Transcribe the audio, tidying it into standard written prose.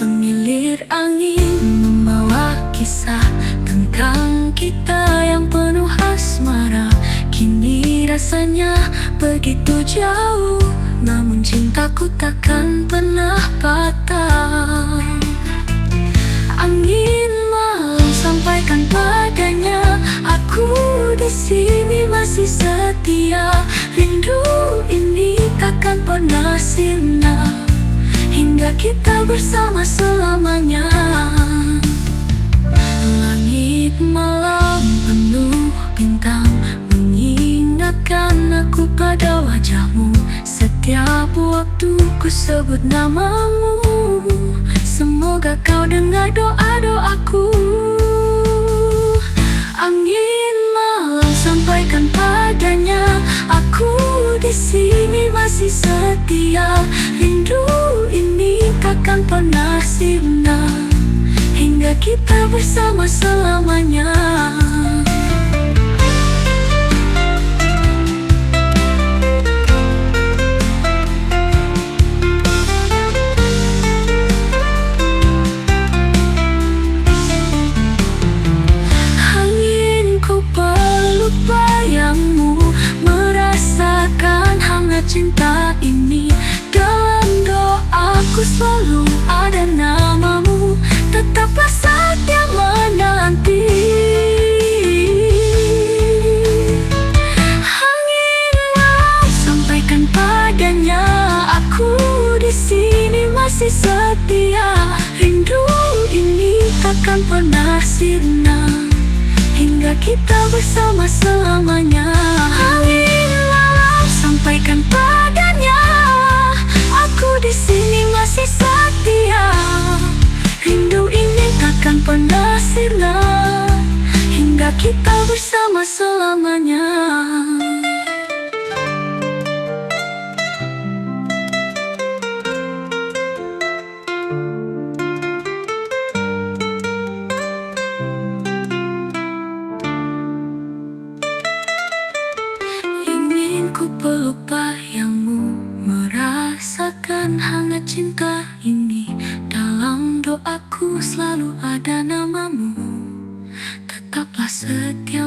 Semilir angin membawa kisah tentang kita yang penuh asmara. Kini rasanya begitu jauh, namun cintaku takkan pernah patah. Angin malam sampaikan padanya, aku di sini masih setia. Rindu ini takkan pernah sirna hingga kita bersama selamanya. Langit malam penuh bintang mengingatkan aku pada wajahmu. Setiap waktu ku sebut namamu, semoga kau dengar doa-doaku. Angin malam sampaikan padanya, aku di sini masih setia. Rindu ini takkan pernah sirna hingga kita bersama selamanya. Cinta ini dalam doaku selalu ada namamu. Tetaplah setia menanti. Angin malam sampaikan padanya, aku di sini masih setia. Rindu ini takkan pernah sirna hingga kita bersama selamanya. Angin malam sampaikan padanya, aku di sini masih setia. Rindu ini takkan pernah sirna hingga kita bersama selamanya. Ku peluk bayangmu, merasakan hangat cinta ini. Dalam doaku selalu ada namamu. Tetaplah setia